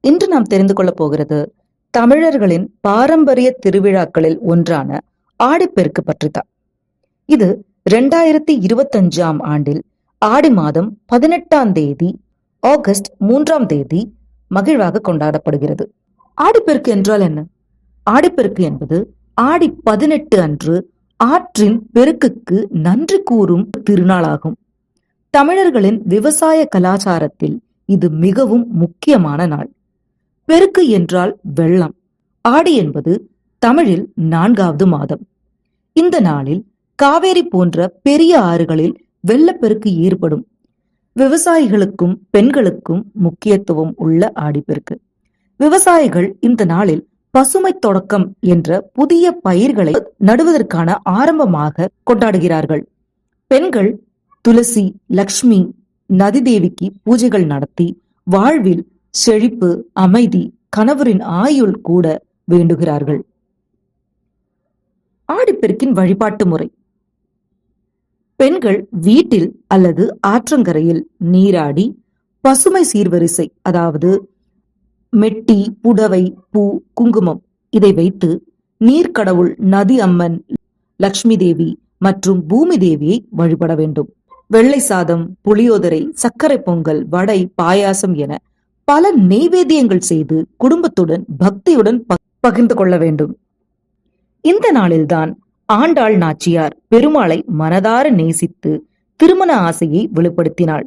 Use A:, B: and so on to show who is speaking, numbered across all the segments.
A: இன்று நாம் தெரிந்து கொள்ளப் போகிறது தமிழர்களின் பாரம்பரிய திருவிழாக்களில் ஒன்றான ஆடிப்பெருக்கு பற்றித்தான். இது 2025ஆம் ஆண்டில் ஆடி மாதம் 18ஆம் தேதி ஆகஸ்ட் 3ஆம் தேதி மகிழ்வாக கொண்டாடப்படுகிறது. ஆடிப்பெருக்கு என்றால் என்ன? ஆடிப்பெருக்கு என்பது ஆடி 18 அன்று ஆற்றின் பெருக்குக்கு நன்றி கூறும் திருநாளாகும். தமிழர்களின் விவசாய கலாச்சாரத்தில் இது மிகவும் முக்கியமான நாள். பெருக்கு என்றால் வெள்ளம். ஆடி என்பது தமிழில் 4வது மாதம். இந்த நாளில் காவேரி போன்ற பெரிய ஆறுகளில் வெள்ளப்பெருக்கு ஏற்படும். விவசாயிகளுக்கும் பெண்களுக்கும் முக்கியத்துவம் உள்ள ஆடிப்பெருக்கு. விவசாயிகள் இந்த நாளில் பசுமை தொடக்கம் என்ற புதிய பயிர்களை நடுவதற்கான ஆரம்பமாக கொண்டாடுகிறார்கள். பெண்கள் துளசி, லக்ஷ்மி, நதி தேவிக்கு பூஜைகள் நடத்தி வாழ்வில் செழிப்பு, அமைதி, கணவரின் ஆயுள் கூட வேண்டுகிறார்கள். ஆடிப்பெருக்கின் வழிபாட்டு முறை. பெண்கள் வீட்டில் அல்லது ஆற்றங்கரையில் நீராடி பசுமை சீர்வரிசை, அதாவது மெட்டி, புடவை, பூ, குங்குமம் இதை வைத்து நீர்க்கடவுள் நதி அம்மன், லக்ஷ்மி தேவி மற்றும் பூமி தேவியை வழிபட வேண்டும். வெள்ளை சாதம், புளியோதரை, சர்க்கரை பொங்கல், வடை, பாயாசம் என பல நெய்வேத்தியங்கள் செய்து குடும்பத்துடன் பக்தியுடன் பகிர்ந்து கொள்ள வேண்டும். இந்த நாளில்தான் ஆண்டாள் நாச்சியார் பெருமாளை மனதார நேசித்து திருமண ஆசையை வெளிப்படுத்தினாள்.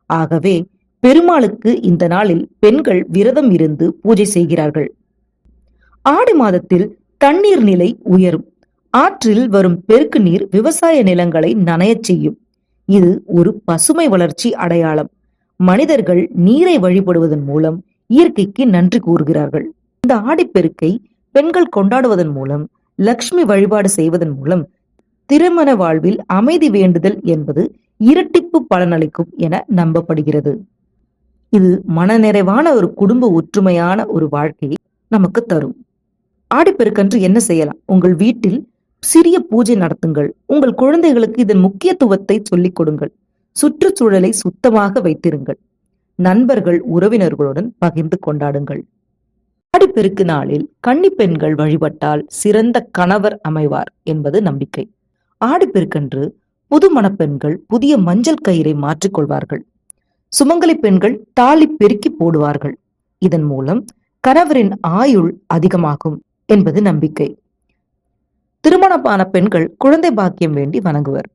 A: ஆகவே பெருமாளுக்கு இந்த நாளில் பெண்கள் விரதம் இருந்து பூஜை செய்கிறார்கள். ஆடி மாதத்தில் தண்ணீர் நிலை உயரும். ஆற்றில் வரும் பெருக்கு நீர் விவசாய நிலங்களை நனையச் செய்யும். இது ஒரு பசுமை வளர்ச்சி அடையாளம். மனிதர்கள் நீரை வழிபடுவதன் மூலம் இயற்கைக்கு நன்றி கூறுகிறார்கள். இந்த ஆடிப்பெருக்கை பெண்கள் கொண்டாடுவதன் மூலம், லக்ஷ்மி வழிபாடு செய்வதன் மூலம் திருமண வாழ்வில் அமைதி வேண்டுதல் என்பது இரட்டிப்பு பலனளிக்கும் என நம்பப்படுகிறது. இது மனநிறைவான ஒரு குடும்ப ஒற்றுமையான ஒரு வாழ்க்கையை நமக்கு தரும். ஆடிப்பெருக்கன்று என்ன செய்யலாம்? உங்கள் வீட்டில் சிறிய பூஜை நடத்துங்கள். உங்கள் குழந்தைகளுக்கு இதன் முக்கியத்துவத்தை சொல்லிக் கொடுங்கள். சுற்றுச்சூழலை சுத்தமாக வைத்திருங்கள். நண்பர்கள், உறவினர்களுடன் பகிர்ந்து கொண்டாடுங்கள். ஆடிப்பெருக்கு நாளில் கன்னி பெண்கள் வழிபட்டால் சிறந்த கணவர் அமைவார் என்பது நம்பிக்கை. ஆடிப்பெருக்கன்று புது மணப்பெண்கள் புதிய மஞ்சள் கயிறை மாற்றிக்கொள்வார்கள். சுமங்கலி பெண்கள் தாலி பெருக்கி போடுவார்கள். இதன் மூலம் கணவரின் ஆயுள் அதிகமாகும் என்பது நம்பிக்கை. திருமணமான பெண்கள் குழந்தை பாக்கியம் வேண்டி வணங்குவர்.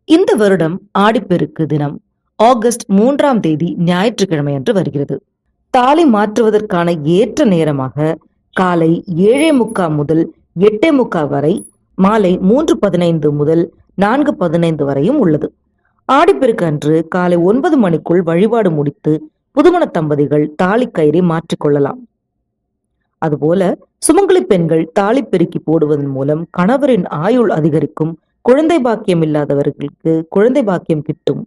A: இந்த வருடம் ஆடிப்பெருக்கு தினம் ஆகஸ்ட் 3ஆம் தேதி ஞாயிற்றுக்கிழமை அன்று வருகிறது. தாலி மாற்றுவதற்கான ஏற்ற நேரமாக காலை 7:45 முதல் 8:45 வரை, மாலை 3:15 முதல் 4:15 வரையும் உள்ளது. ஆடிப்பெருக்கு அன்று காலை 9 மணிக்குள் வழிபாடு முடித்து புதுமண தம்பதிகள் தாலி கயிறை மாற்றிக்கொள்ளலாம். அதுபோல சுமங்கலி பெண்கள் தாலி பெருக்கி போடுவதன் மூலம் கணவரின் ஆயுள் அதிகரிக்கும். குழந்தை பாக்கியம் இல்லாதவர்களுக்கு குழந்தை பாக்கியம் கிட்டும்.